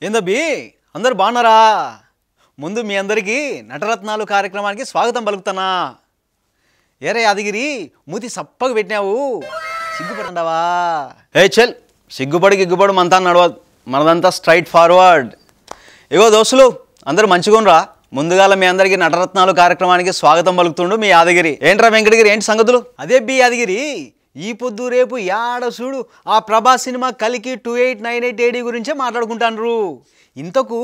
ఏందబ్బి అందరు బాగున్నారా? ముందు మీ అందరికీ నటరత్నాలు కార్యక్రమానికి స్వాగతం పలుకుతానా. ఏరే యాదగిరి, మూతి సప్పగా పెట్టినావు, సిగ్గుపడండావా? ఏ చెల్, సిగ్గుపడి గిగ్గుపడు మనతా నడవదు, మనదంతా స్ట్రైట్ ఫార్వర్డ్. ఇగో దోస్తులు అందరూ మంచిగుండ్రా. ముందుగాల మీ అందరికీ నటరత్నాలు కార్యక్రమానికి స్వాగతం పలుకుతుండు మీ యాదగిరి. ఏంట్రా వెంకటగిరి, ఏంటి సంగతులు? అదే బి యాదగిరి, ఈ పొద్దు రేపు యాడ చూడు ఆ ప్రభాస్ సినిమా కలికి 2898 AD గురించే మాట్లాడుకుంటాను. ఇంతకు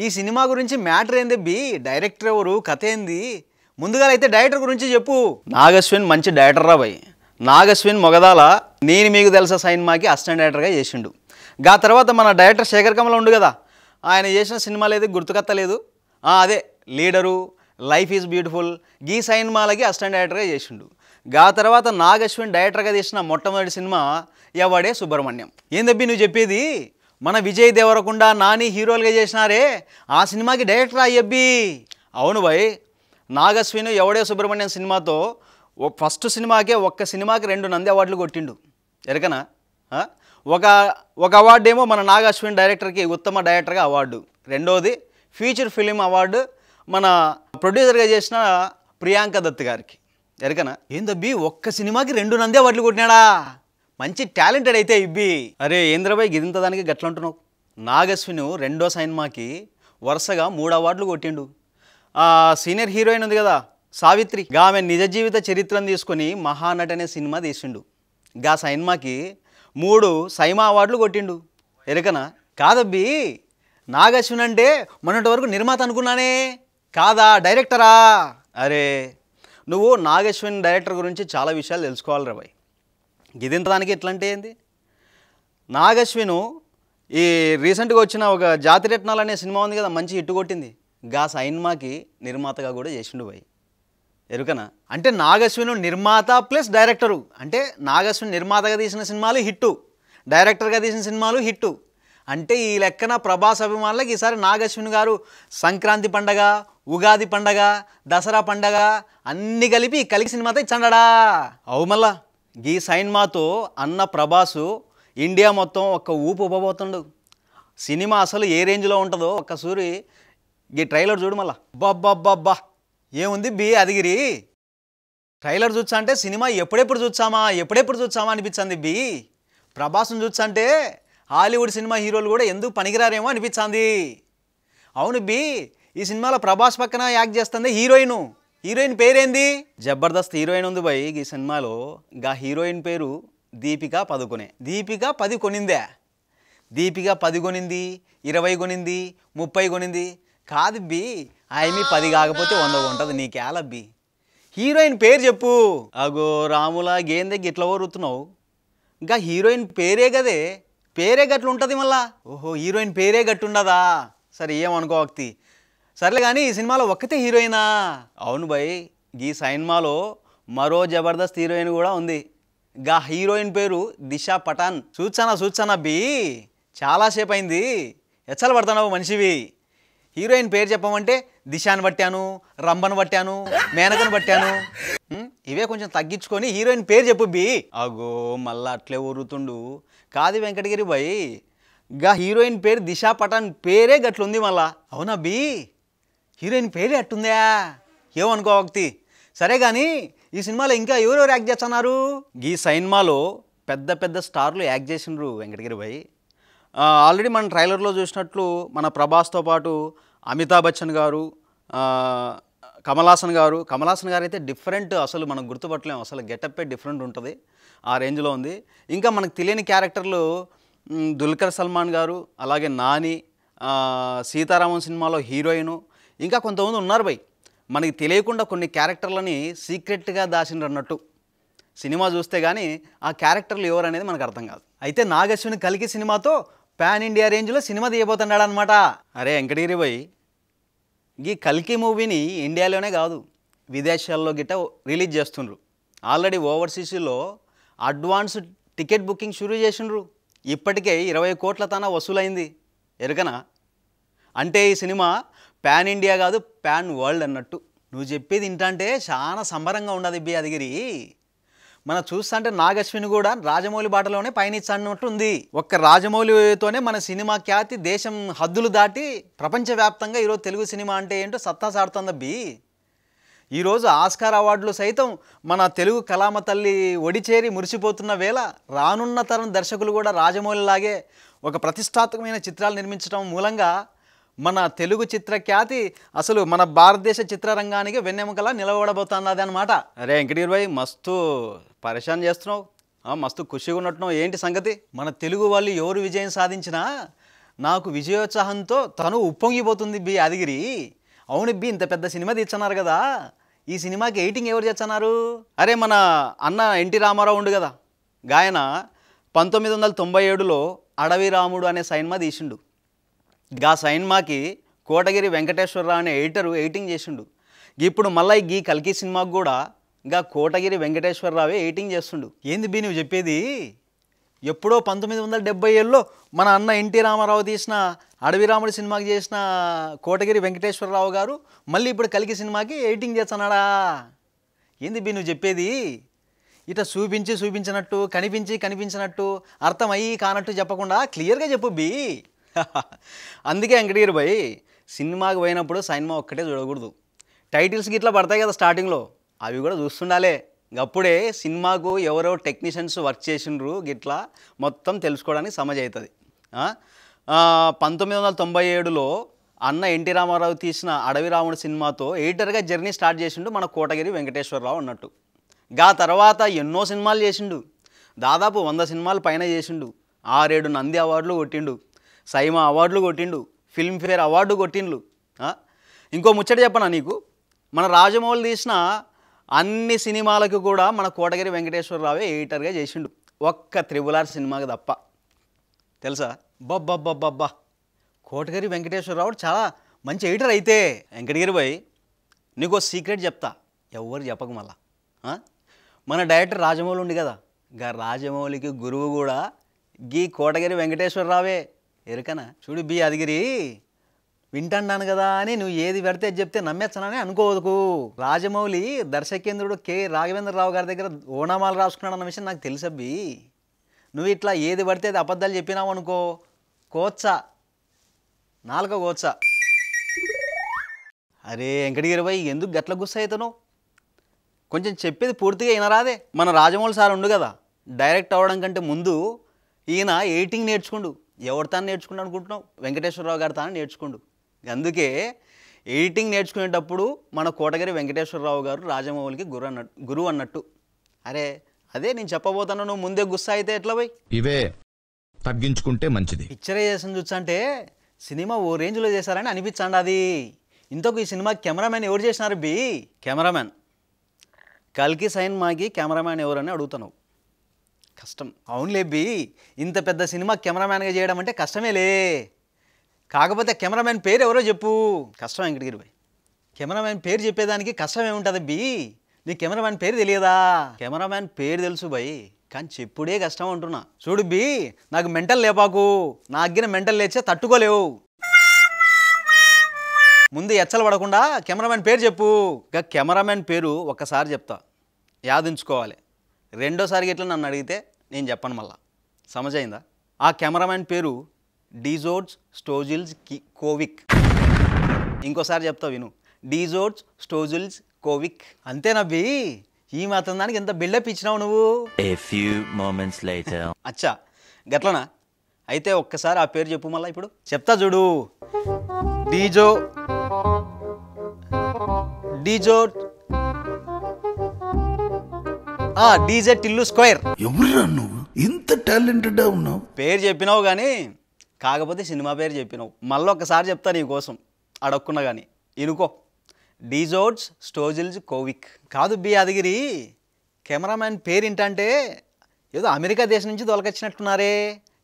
ఈ సినిమా గురించి మ్యాటర్ ఏంది బి? డైరెక్టర్ ఎవరు, కథ ఏంది? ముందుగా అయితే డైరెక్టర్ గురించి చెప్పు. నాగశ్విన్ మంచి డైరెక్టర్ రా భయ్. నాగశ్విన్ మొగదాల నేను మీకు తెలుసా సినిమాకి అసిస్టెంట్ డైరెక్టర్గా చేసిండు. గా తర్వాత మన డైరెక్టర్ శేఖర్ కమల ఉండు కదా, ఆయన చేసిన సినిమాలు అయితే గుర్తుకత్తలేదు. అదే లీడరు, లైఫ్ ఈజ్ బ్యూటిఫుల్, గీ సినిమాలకి అసిస్టెంట్ డైరెక్టర్గా చేసిండు. గా తర్వాత నాగశ్విన్ డైరెక్టర్గా చేసిన మొట్టమొదటి సినిమా ఎవడే సుబ్రహ్మణ్యం. ఏందబ్బి నువ్వు చెప్పేది? మన విజయ్ దేవరకొండ, నాని హీరోలుగా చేసినారే, ఆ సినిమాకి డైరెక్టర్ అయ్యబ్బి. అవును భయ్, నాగశ్విన్ ఎవడే సుబ్రహ్మణ్యం సినిమాతో ఫస్ట్ సినిమాకే ఒక్క సినిమాకి 2 నంది అవార్డులు కొట్టిండు. ఎరకనా? ఒక అవార్డు ఏమో మన నాగశ్విన్ డైరెక్టర్కి ఉత్తమ డైరెక్టర్గా అవార్డు, రెండోది ఫీచర్ ఫిలిం అవార్డు మన ప్రొడ్యూసర్గా చేసిన ప్రియాంక దత్ గారికి. ఎరకనా? ఏందబ్బి ఒక్క సినిమాకి 2 నంది అవార్డులు కొట్టినాడా? మంచి టాలెంటెడ్ అయితే ఇబ్బి. అరే ఏంద్రబాయ్ గిదింత దానికి గట్లంటున్నావు? నాగశ్విన్ రెండో సినిమాకి వరుసగా 3 అవార్డులు కొట్టిండు. సీనియర్ హీరోయిన్ ఉంది కదా సావిత్రి, ఆమె నిజ జీవిత చరిత్రను తీసుకొని మహానటి అనే సినిమా తీసిండు. గా సినిమాకి 3 సైమా అవార్డులు కొట్టిండు. ఎరకనా? కాదబ్బి, నాగశ్విన్ అంటే మొన్నటి వరకు నిర్మాత అనుకున్నానే, కాదా డైరెక్టరా? అరే నువ్వు నాగశ్విన్ డైరెక్టర్ గురించి చాలా విషయాలు తెలుసుకోవాలి రా బాయ్. గిదింత దానికి ఎట్లంటే ఏంది? నాగశ్విన్ ఈ రీసెంట్గా వచ్చిన ఒక జాతిరత్నాలు అనే సినిమా ఉంది కదా, మంచి హిట్ కొట్టింది. గా సినిమాకి నిర్మాతగా కూడా చేసిండు బాయ్. ఎరుకనా? అంటే నాగశ్విన్ నిర్మాత ప్లస్ డైరెక్టరు. అంటే నాగశ్విన్ నిర్మాతగా తీసిన సినిమాలు హిట్టు, డైరెక్టర్గా తీసిన సినిమాలు హిట్టు. అంటే ఈ లెక్కన ప్రభాస్ అభిమానులకు ఈసారి నాగశ్విన్ గారు సంక్రాంతి పండగ, ఉగాది పండగ, దసరా పండగ అన్నీ కలిపి సినిమాతో ఇచ్చండా. అవు మళ్ళా గీ సినిమాతో అన్న ప్రభాసు ఇండియా మొత్తం ఒక్క ఊపు ఉపపోతుండు. సినిమా అసలు ఏ రేంజ్లో ఉంటుందో ఒక్కసారి ఈ ట్రైలర్ చూడు మళ్ళా. బాబ్బా ఏముంది బి యాదగిరి, ట్రైలర్ చూసా అంటే సినిమా ఎప్పుడెప్పుడు చూసామా అనిపించింది బి. ప్రభాస్ను చూసా అంటే హాలీవుడ్ సినిమా హీరోలు కూడా ఎందుకు పనికిరారేమో అనిపించింది. అవును బి, ఈ సినిమాలో ప్రభాస్ పక్కన యాక్ట్ చేస్తుంది హీరోయిన్ పేరేంది? జబర్దస్త్ హీరోయిన్ ఉంది భయ్ ఈ సినిమాలో. గా హీరోయిన్ పేరు దీపికా పదుకొనే. దీపికా 10 కొనిందే? దీపికా 10 కొనింది, 20 కొనింది, 30 కొనింది కాదు బి. ఆమె 10 కాకపోతే 100 కొంటది, నీకేలబ్బి. హీరోయిన్ పేరు చెప్పు. అగో రాములా గేందే గిట్ల ఓరుతున్నావు. ఇంకా హీరోయిన్ పేరే కదే, పేరే గట్లు ఉంటుంది మళ్ళా. ఓహో హీరోయిన్ పేరే గట్టుండదా? సరే ఏమనుకోవక్తి, సర్లే కానీ ఈ సినిమాలో ఒక్కతే హీరోయినా? అవును భయ్, ఈ సినిమాలో మరో జబర్దస్త్ హీరోయిన్ కూడా ఉంది. గా హీరోయిన్ పేరు దిశా పఠాన్. చూచానా బి, చాలాసేపు అయింది, ఎచ్చలు పడుతున్నావు మనిషివి. హీరోయిన్ పేరు చెప్పమంటే దిశాను పట్టాను, రంభను పట్టాను, మేనకను పట్టాను. ఇవే కొంచెం తగ్గించుకొని హీరోయిన్ పేరు చెప్పు బి. అగో మళ్ళా అట్లే ఊరుతుండు. కాదు వెంకటగిరి భయ్, గా హీరోయిన్ పేరు దిశా పఠాన్ పేరే గట్లుంది మళ్ళా. అవునా బి, హీరోయిన్ పేరే అట్టుందా? ఏమనుకోవక్తి. సరే కానీ ఈ సినిమాలో ఇంకా ఎవరెవరు యాక్ట్ చేస్తున్నారు? ఈ సినిమాలో పెద్ద స్టార్లు యాక్ట్ చేసిండ్రు వెంకటగిరి భయ్. ఆల్రెడీ మన ట్రైలర్లో చూసినట్లు మన ప్రభాస్తో పాటు అమితాబ్ బచ్చన్ గారు, కమల్ హాసన్ గారు అయితే డిఫరెంట్, అసలు మనం గుర్తుపట్టలేము, అసలు గెటప్పే డిఫరెంట్ ఉంటుంది, ఆ రేంజ్లో ఉంది. ఇంకా మనకు తెలియని క్యారెక్టర్లు దుల్కర్ సల్మాన్ గారు, అలాగే నాని, సీతారామన్ సినిమాలో హీరోయిను, ఇంకా కొంతమంది ఉన్నారు భయ్. మనకి తెలియకుండా కొన్ని క్యారెక్టర్లని సీక్రెట్గా దాచిండ్రు అన్నట్టు. సినిమా చూస్తే కానీ ఆ క్యారెక్టర్లు ఎవరు అనేది మనకు అర్థం కాదు. అయితే నాగశ్విన్ కలికి సినిమాతో పాన్ ఇండియా రేంజ్లో సినిమా తీయబోతున్నాడు అనమాట. అరే వెంకటగిరి భయ్, ఈ కల్కి మూవీని ఇండియాలోనే కాదు విదేశాల్లో గిట్ట రిలీజ్ చేస్తుండ్రు. ఆల్రెడీ ఓవర్సీస్లో అడ్వాన్స్ టికెట్ బుకింగ్ షురూ చేసిండ్రు. ఇప్పటికే 20 కోట్ల తన వసూలైంది. ఎరుకనా? అంటే ఈ సినిమా పాన్ ఇండియా కాదు, పాన్ వరల్డ్ అన్నట్టు. నువ్వు చెప్పేది ఇంటంటే చాలా సంబరంగా ఉండదు బి యాదగిరి. మన చూస్తుంటే నాగశ్విని కూడా రాజమౌళి బాటలోనే పయనించన్నట్టు ఉంది. ఒక్క రాజమౌళితోనే మన సినిమా ఖ్యాతి దేశం హద్దులు దాటి ప్రపంచవ్యాప్తంగా ఈరోజు తెలుగు సినిమా అంటే ఏంటో సత్తా సాడుతుందబ్బి. ఈరోజు ఆస్కార్ అవార్డులు సైతం మన తెలుగు కళామ తల్లి ఒడిచేరి మురిసిపోతున్న వేళ రానున్న తరం దర్శకులు కూడా రాజమౌళిలాగే ఒక ప్రతిష్టాత్మకమైన చిత్రాలు నిర్మించడం మూలంగా మన తెలుగు చిత్ర ఖ్యాతి అసలు మన భారతదేశ చిత్రరంగానికి వెన్నెముకలా నిలబడబోతున్నది అనమాట. అరే వెంకటగిరి భాయ్ మస్తు పరేషాన్ చేస్తున్నావు, మస్తు ఖుషిగా ఉన్నట్టున్నావు, ఏంటి సంగతి? మన తెలుగు వాళ్ళు ఎవరు విజయం సాధించినా నాకు విజయోత్సాహంతో తను ఉప్పొంగిపోతుంది బి యాదగిరి. అవును బి, ఇంత పెద్ద సినిమా తీస్తున్నారు కదా, ఈ సినిమాకి ఎయిటింగ్ ఎవరు చేస్తున్నారు? అరే మన అన్న ఎన్టీ రామారావు ఉండు కదా, గాయన 1997లో అడవి రాముడు అనే సినిమా తీసిండు. గా సినిమాకి కోటగిరి వెంకటేశ్వరరావు అనే ఎయిటింగ్ చేసిండు. ఇప్పుడు మళ్ళీ ఈ కల్కి సినిమాకు కూడా గా కోటగిరి వెంకటేశ్వరరావే ఎయిటింగ్ చేస్తుండు. ఏంది బి నువ్వు చెప్పేది? ఎప్పుడో 1970లో మన అన్న ఎన్టీ రామారావు తీసిన అడవి రాముడు సినిమాకి చేసిన కోటగిరి వెంకటేశ్వరరావు గారు మళ్ళీ ఇప్పుడు కల్కి సినిమాకి ఎడిటింగ్ చేస్తున్నాడా? ఏంది బి నువ్వు చెప్పేది? ఇట చూపించినట్టు కనిపించినట్టు అర్థమయ్యి కానట్టు చెప్పకుండా క్లియర్గా చెప్పు బి. అందుకే వెంకటగిరి భాయ్ సినిమాకి పోయినప్పుడు సినిమా ఒక్కటే చూడకూడదు, టైటిల్స్కి ఇట్లా పడతాయి కదా స్టార్టింగ్లో, అవి కూడా చూస్తుండాలే. అప్పుడే సినిమాకు ఎవరో టెక్నీషియన్స్ వర్క్ చేసిండ్రు గిట్లా మొత్తం తెలుసుకోవడానికి సమజ్ అవుతుంది. 1997లో అన్న ఎన్టీ రామారావు తీసిన అడవి రాముడు సినిమాతో ఎడిటర్గా జర్నీ స్టార్ట్ చేసిండు మన కోటగిరి వెంకటేశ్వరరావు అన్నట్టు. గా తర్వాత ఎన్నో సినిమాలు చేసిండు, దాదాపు 100 సినిమాలు పైన చేసిండు, 6-7 నంది అవార్డులు కొట్టిండు, సైమా అవార్డులు కొట్టిండు, ఫిల్మ్ఫేర్ అవార్డు కొట్టిండ్లు. ఇంకో ముచ్చట చెప్పనా నీకు, మన రాజమౌళి తీసిన అన్ని సినిమాలకు కూడా మన కోటగిరి వెంకటేశ్వరరావే ఎడిటర్గా చేసిండు, ఒక్క RRR సినిమాకి తప్ప. తెలుసా? బబ్బబ్బబ్బబ్బా, కోటగిరి వెంకటేశ్వరరావు చాలా మంచి ఎడిటర్. అయితే వెంకటగిరి భాయ్ నీకు సీక్రెట్ చెప్తా, ఎవరు చెప్పకు మళ్ళా. మన డైరెక్టర్ రాజమౌళి ఉంది కదా, గా రాజమౌళికి గురువు కూడా గీ కోటగిరి వెంకటేశ్వరరావే, ఎరుకనా? చూడు బి యాదగిరి, వింటాను కదా అని నువ్వు ఏది పెడితే చెప్తే నమ్మేచ్చనని అనుకోవద్దు. రాజమౌళి దర్శకేంద్రుడు కె రాఘవేంద్రరావు గారి దగ్గర ఓనామాలు రాసుకున్నాడు అన్న విషయం నాకు తెలుసబ్బి. నువ్వు ఇట్లా ఏది పడితే అది అబద్ధాలు చెప్పినావు అనుకో, కోచ్చా నాలుక కోచ్చా. అరే వెంకటగిరి భాయ్ ఎందుకు గట్ల గుస్స అవుతావు? కొంచెం చెప్పేది పూర్తిగా వినరాదే. మన రాజమౌళి సార్ ఉండు కదా, డైరెక్ట్ అవ్వడం కంటే ముందు ఈయన ఎడిటింగ్ నేర్చుకుండు. ఎవరి తాను నేర్చుకుంటూ అనుకుంటున్నావు? వెంకటేశ్వరరావు గారి తాను నేర్చుకుండు. అందుకే ఎడిటింగ్ నేర్చుకునేటప్పుడు మన కోటగిరి వెంకటేశ్వరరావు గారు రాజమౌళికి గురువు అన్నట్టు. అరే అదే నేను చెప్పబోతాను, నువ్వు ముందే గుస్సా అయితే ఎట్లా పోయి? ఇవే తగ్గించుకుంటే మంచిది. పిక్చరైజేషన్ చూసంటే సినిమా ఓ రేంజ్లో చేశారని అనిపించండి. అది ఇంతకు ఈ సినిమా కెమెరామెన్ ఎవరు చేసినారు బి? కెమెరామెన్ కల్కి సినిమాకి కెమెరామెన్ ఎవరని అడుగుతున్నావు? కష్టం. అవునులే బి, ఇంత పెద్ద సినిమా కెమెరామెన్గా చేయడం అంటే కష్టమేలే. కాకపోతే కెమెరామెన్ పేరు ఎవరో చెప్పు. కష్టం వెంకటగిరి భాయ్, కెమెరామెన్ పేరు చెప్పేదానికి కష్టం ఏముంటుంది బి? నీ కెమెరామెన్ పేరు తెలియదా? కెమెరామెన్ పేరు తెలుసు భయ్, కానీ చెప్పుడే కష్టం అంటున్నా. చూడు బి, నాకు మెంటల్ లేపాకు, నా అగ్గిన మెంటల్ లేచే తట్టుకోలేవు. ముందు ఎచ్చలు పడకుండా కెమెరామెన్ పేరు చెప్పు. ఇక కెమెరామెన్ పేరు ఒక్కసారి చెప్తా, యాదించుకోవాలి. రెండోసారి ఇట్లా నన్ను అడిగితే నేను చెప్పను మళ్ళా. సమజైందా? ఆ కెమెరామెన్ పేరు డీజోర్జ్ స్టోజిల్స్ కోవిక్. ఇంకోసారి చెప్తా విను, డీజోర్జ్ స్టోజిల్స్ కోవిక్. అంతేనబ్బి, ఈ మాత్రం దానికి ఎంత బిల్డప్ ఇచ్చినావు నువ్వు. అచ్చా గట్లనా? అయితే ఒక్కసారి ఆ పేరు చెప్పు మళ్ళా. ఇప్పుడు చెప్తా చూడు, డీజే టిల్లు స్క్వేర్. ఎవరురా నువ్వు, ఇంత టాలెంటెడ్ ఉన్నావు? పేరు చెప్పినావు కానీ కాకపోతే సినిమా పేరు చెప్పినావు. మళ్ళీ ఒక్కసారి చెప్తా నీ కోసం, అడగకున్నా కానీ ఇనుకో, డీజోర్జ్ స్టోజిల్స్ కోవిక్. కాదు బి యాదగిరి, కెమెరామ్యాన్ పేరు ఏంటంటే ఏదో అమెరికా దేశం నుంచి దొలకొచ్చినట్టున్నారే.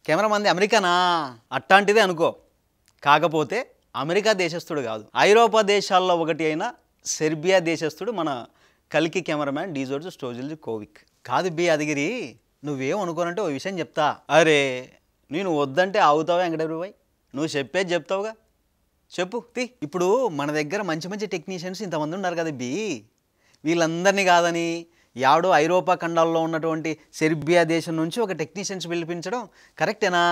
కెమెరామంది అమెరికానా? అట్లాంటిదే అనుకో. కాకపోతే అమెరికా దేశస్థుడు కాదు, ఐరోపా దేశాల్లో ఒకటి అయిన సెర్బియా దేశస్థుడు మన కల్కి కెమెరామ్యాన్ డీజోర్జ్ స్టోజిల్స్ కోవిక్. కాదు బి యాదగిరి, నువ్వేం అనుకోనంటే ఓ విషయం చెప్తా. అరే నేను వద్దంటే ఆగుతావా వెంకటగిరి భాయ్? నువ్వు చెప్పేది చెప్తావుగా, చెప్పు తీ. ఇప్పుడు మన దగ్గర మంచి మంచి టెక్నీషియన్స్ ఇంతమంది ఉన్నారు కదా బి, వీళ్ళందరినీ కాదని యావడో ఐరోపా ఖండాల్లో ఉన్నటువంటి సెర్బియా దేశం నుంచి ఒక టెక్నీషియన్స్ పిలిపించడం కరెక్టేనా?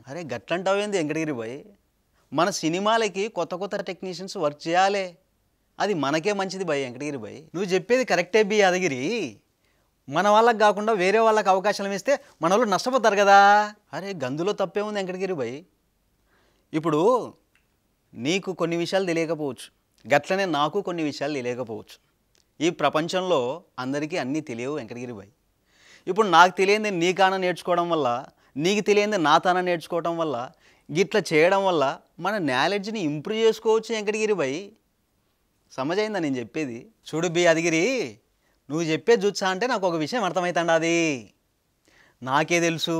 అరే గట్లంటావేంది వెంకటగిరి భాయ్? మన సినిమాలకి కొత్త కొత్త టెక్నీషియన్స్ వర్క్ చేయాలి, అది మనకే మంచిది భాయ్ వెంకటగిరి భాయ్. నువ్వు చెప్పేది కరెక్టే బి యాదగిరి. మన వాళ్ళకి కాకుండా వేరే వాళ్ళకి అవకాశాలు ఇస్తే మన వాళ్ళు నష్టపోతారు కదా. అరే గందులో తప్పే ఉంది వెంకటగిరి భాయ్. ఇప్పుడు నీకు కొన్ని విషయాలు తెలియకపోవచ్చు, గట్లనే నాకు కొన్ని విషయాలు తెలియకపోవచ్చు. ఈ ప్రపంచంలో అందరికీ అన్నీ తెలియవు వెంకటగిరి భాయ్. ఇప్పుడు నాకు తెలియంది నీ కాన నేర్చుకోవడం వల్ల, నీకు తెలియంది నా తాన నేర్చుకోవడం వల్ల, గిట్లా చేయడం వల్ల మన నాలెడ్జ్ని ఇంప్రూవ్ చేసుకోవచ్చు వెంకటగిరి భాయ్. సమజైందా నేను చెప్పేది? చూడు బి యాదగిరి, నువ్వు చెప్పేది చూసా అంటే నాకు ఒక విషయం అర్థమవుతాండా. అది నాకే తెలుసు,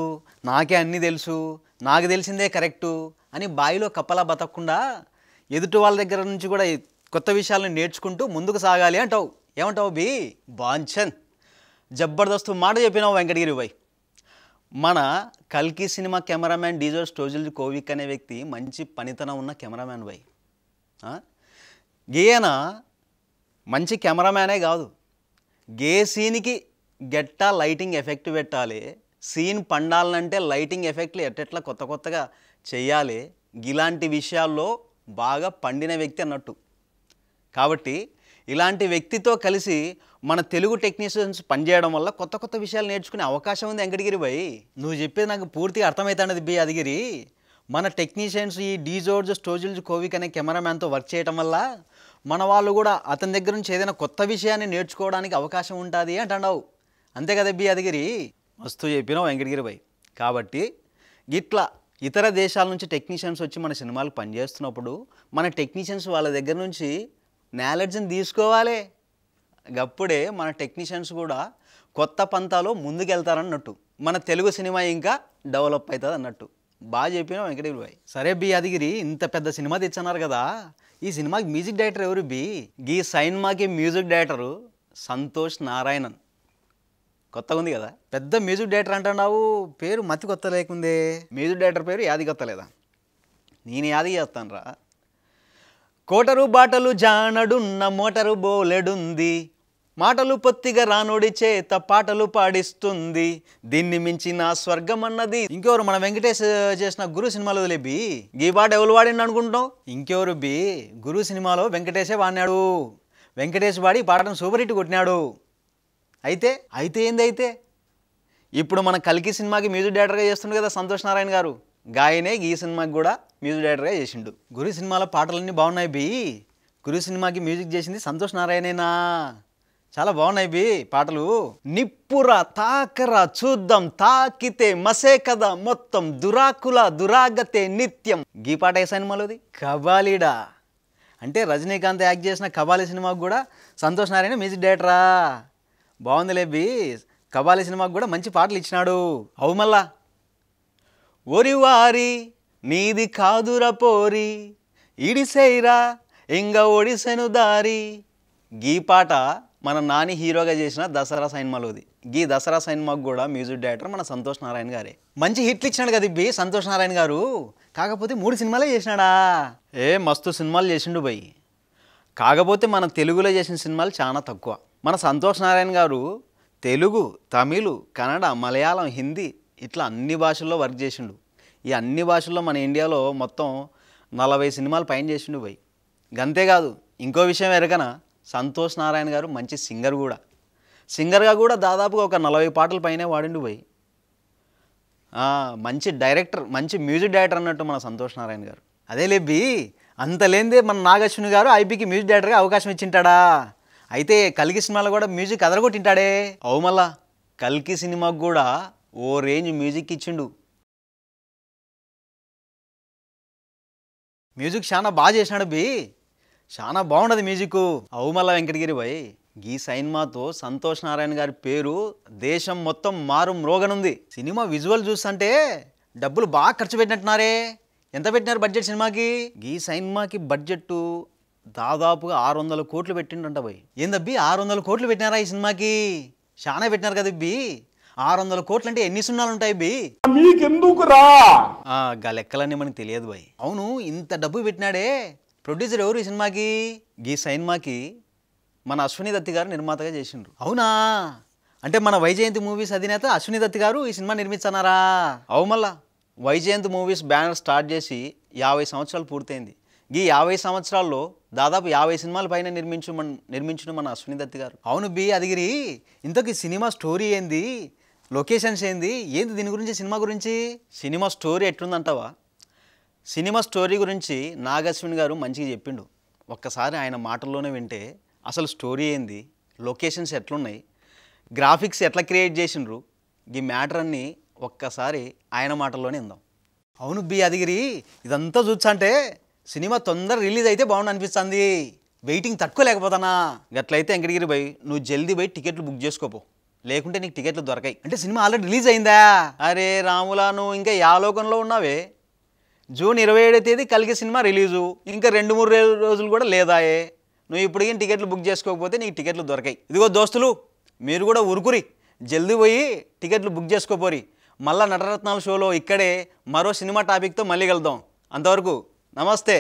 నాకే అన్నీ తెలుసు, నాకు తెలిసిందే కరెక్టు అని బాయిలో కప్పలా బతకకుండా ఎదుటి వాళ్ళ దగ్గర నుంచి కూడా కొత్త విషయాలను నేర్చుకుంటూ ముందుకు సాగాలి అంటావు. ఏమంటావు బి? బాంఛన్ జబర్దస్తు మాట చెప్పినావు వెంకటగిరి భాయ్. మన కల్కి సినిమా కెమెరామ్యాన్ డీజర్ స్టోజిల్ కోవిక్ అనే వ్యక్తి మంచి పనితనం ఉన్న కెమెరామ్యాన్ భాయ్. ఈయన మంచి కెమెరామ్యానే కాదు, గే సీన్కి గెట్టా లైటింగ్ ఎఫెక్ట్ పెట్టాలి, సీన్ పండాలంటే లైటింగ్ ఎఫెక్ట్లు ఎట్టెట్లా కొత్త కొత్తగా చెయ్యాలి, ఇలాంటి విషయాల్లో బాగా పండిన వ్యక్తి అన్నట్టు. కాబట్టి ఇలాంటి వ్యక్తితో కలిసి మన తెలుగు టెక్నీషియన్స్ పనిచేయడం వల్ల కొత్త కొత్త విషయాలు నేర్చుకునే అవకాశం ఉంది వెంకటగిరి భాయ్. నువ్వు చెప్పేది నాకు పూర్తిగా అర్థమవుతానది బి యాదగిరి. మన టెక్నీషియన్స్ ఈ డీజోర్జ్ స్టోజిల్జ్ కోవిక్ అనే కెమెరామ్యాన్తో వర్క్ చేయడం వల్ల మన వాళ్ళు కూడా అతని దగ్గర నుంచి ఏదైనా కొత్త విషయాన్ని నేర్చుకోవడానికి అవకాశం ఉంటుంది అంటున్నావు. అంతే కదా బి యాదగిరి? మస్తు చెప్పినావు వెంకటగిరి భాయ్. కాబట్టి ఇట్లా ఇతర దేశాల నుంచి టెక్నీషియన్స్ వచ్చి మన సినిమాలకు పనిచేస్తున్నప్పుడు మన టెక్నీషియన్స్ వాళ్ళ దగ్గర నుంచి నాలెడ్జ్ని తీసుకోవాలి. అప్పుడే మన టెక్నీషియన్స్ కూడా కొత్త పంతాలో ముందుకెళ్తారన్నట్టు, మన తెలుగు సినిమా ఇంకా డెవలప్ అవుతుంది అన్నట్టు. బాగా చెప్పినా వెంకటగిరి భాయ్. సరే బి యాదగిరి, ఇంత పెద్ద సినిమా తెచ్చన్నారు కదా, ఈ సినిమాకి మ్యూజిక్ డైరెక్టర్ ఎవరు బి? ఈ సినిమాకి మ్యూజిక్ డైరెక్టరు సంతోష్ నారాయణన్. కొత్తగా ఉంది కదా, పెద్ద మ్యూజిక్ డైరెక్టర్ అంటున్నావు, పేరు మతి కొత్త లేకుందే. మ్యూజిక్ డైరెక్టర్ పేరు యాది కొత్తలేదా? నేను యాది చేస్తాను రా. కోటరు బాటలు జానడున్న మోటరు బోలెడుంది, మాటలు పొత్తిగా రానోడి చేత పాటలు పాడిస్తుంది, దీన్ని మించిన స్వర్గం అన్నది. ఇంకెవరు? మన వెంకటేష్ చేసిన గురు సినిమాలో లేబి ఈ పాట ఎవరు వాడిండు అనుకుంటావు? ఇంకెవరు బి? గురు సినిమాలో వెంకటేషే వాడినాడు. వెంకటేష్ వాడి ఈ పాటను సూపర్ హిట్ కొట్టినాడు. అయితే ఏంది? అయితే ఇప్పుడు మన కల్కి సినిమాకి మ్యూజిక్ డైరెక్టర్గా చేస్తుండు కదా సంతోష్ నారాయణ గారు, గాయనే ఈ సినిమాకి కూడా మ్యూజిక్ డైరెక్టర్గా చేసిండు. గురు సినిమాలో పాటలన్నీ బాగున్నాయి బి. గురు సినిమాకి మ్యూజిక్ చేసింది సంతోష్ నారాయణేనా? చాలా బాగున్నాయి బి పాటలు. నిప్పురా తాకరా చూద్దాం తాకితే మసే కదా మొత్తం, దురాకుల దురాగతే నిత్యం. గీ పాట ఏ సినిమాలోది? కబాలీడా. అంటే రజనీకాంత్ యాక్ట్ చేసిన కబాలీ సినిమాకు కూడా సంతోష్ నారాయణ మ్యూజిక్ డైరెక్టరా? బాగుందిలే బి. కబాలీ సినిమాకు కూడా మంచి పాటలు ఇచ్చినాడు. అవు మళ్ళా ఒరివారి నీది కాదురా పోరి ఇడిసేయిరా ఇంగ ఒడిసెను దారి. గీ పాట మన నాని హీరోగా చేసిన దసరా సినిమాలోది. గీ దసరా సినిమాకు కూడా మ్యూజిక్ డైరెక్టర్ మన సంతోష్ నారాయణ గారే. మంచి హిట్లు ఇచ్చినాడు కదా బి సంతోష్ నారాయణ గారు. కాకపోతే 3 సినిమాలే చేసినాడా? మస్తు సినిమాలు చేసిండు బై. కాకపోతే మన తెలుగులో చేసిన సినిమాలు చాలా తక్కువ. మన సంతోష్ నారాయణ గారు తెలుగు, తమిళ్, కన్నడ, మలయాళం, హిందీ ఇట్లా అన్ని భాషల్లో వర్క్ చేసిండు. ఈ అన్ని భాషల్లో మన ఇండియాలో మొత్తం 40 సినిమాలు పైన చేసిండు బై. అంతేకాదు ఇంకో విషయం ఎరగన, సంతోష్ నారాయణ గారు మంచి సింగర్ కూడా. సింగర్గా కూడా దాదాపుగా ఒక 40 పాటల పైనే వాడిండు బై. మంచి డైరెక్టర్, మంచి మ్యూజిక్ డైరెక్టర్ అన్నట్టు మన సంతోష్ నారాయణ గారు. అదే లేబి, అంత లేనిదే మన నాగశ్విని గారు ఐపీకి మ్యూజిక్ డైరెక్టర్గా అవకాశం ఇచ్చింటాడా? అయితే కల్కి సినిమాలో కూడా మ్యూజిక్ అదరగొట్టింటాడే. అవు మళ్ళా కల్కి సినిమాకు కూడా ఓ రేంజ్ మ్యూజిక్ ఇచ్చిండు. మ్యూజిక్ చాలా బాగా చేసినాడు బి. చాలా బాగుండదు మ్యూజిక్. అవు మళ్ళా వెంకటగిరి భాయ్. ఈ సినిమాతో సంతోష్ నారాయణ గారి పేరు దేశం మొత్తం మారు మ్రోగనుంది. సినిమా విజువల్ చూస్తుంటే డబ్బులు బాగా ఖర్చు పెట్టినట్టున్నారే. ఎంత పెట్టినారు బడ్జెట్ సినిమాకి? ఈ సినిమాకి బడ్జెట్ దాదాపుగా 600 కోట్లు పెట్టిండంట భయ్. ఏందబ్బి 600 కోట్లు పెట్టినారా ఈ సినిమాకి? చాలా పెట్టినారు కదా బి. 600 కోట్లు అంటే ఎన్ని సున్నాలు ఉంటాయి బి? మీకెందుకురా గా లెక్కలన్నీ మనకి తెలియదు భయ్. అవును, ఇంత డబ్బు పెట్టినాడే, ప్రొడ్యూసర్ ఎవరు ఈ సినిమాకి? ఈ సినిమాకి మన అశ్విని దత్తి గారు నిర్మాతగా చేసిండ్రు. అవునా? అంటే మన వైజయంతి మూవీస్ అధినేత అశ్విని దత్ గారు ఈ సినిమా నిర్మించన్నారా? అవు మళ్ళా వైజయంతి మూవీస్ బ్యానర్ స్టార్ట్ చేసి 50 సంవత్సరాలు పూర్తయింది. ఈ 50 సంవత్సరాల్లో దాదాపు 50 సినిమాల పైన నిర్మించిన మన అశ్విని దత్ గారు. అవును బి అదిగిరి, ఇంతకీ సినిమా స్టోరీ ఏంది, లొకేషన్స్ ఏంది దీని గురించి, సినిమా గురించి? సినిమా స్టోరీ ఎట్లుందంటావా? సినిమా స్టోరీ గురించి నాగశ్విన్ గారు మంచిగా చెప్పిండు. ఒక్కసారి ఆయన మాటల్లోనే వింటే అసలు స్టోరీ ఏంది, లొకేషన్స్ ఎట్లున్నాయి, గ్రాఫిక్స్ ఎట్లా క్రియేట్ చేసిండ్రు, ఈ మ్యాటర్ అన్నీ ఒక్కసారి ఆయన మాటల్లోనే ఇందాం. అవును బి అదిగిరి, ఇదంతా చూసంటే సినిమా తొందర రిలీజ్ అయితే బాగుండు అనిపిస్తుంది. వెయిటింగ్ తట్టుకోలేకపోతానా. గట్లయితే వెంకటగిరి పోయి నువ్వు జల్దీ పోయి టికెట్లు బుక్ చేసుకోపో, లేకుంటే నీకు టికెట్లు దొరకాయి. అంటే సినిమా ఆల్రెడీ రిలీజ్ అయిందా? అరే రాములా, నువ్వు ఇంకా యాలోకంలో ఉన్నావే. జూన్ 27వ తేదీ కల్కి సినిమా రిలీజు, ఇంకా 2-3 రోజులు కూడా లేదాయే. నువ్వు ఇప్పటికీ టికెట్లు బుక్ చేసుకోకపోతే నీకు టికెట్లు దొరకాయి. ఇదిగో దోస్తులు, మీరు కూడా ఉరుకురి, జల్దీ పోయి టికెట్లు బుక్ చేసుకోపోరి. మళ్ళా నటరత్నాల షోలో ఇక్కడే మరో సినిమా టాపిక్తో మళ్ళీ కలుద్దాం. అంతవరకు నమస్తే.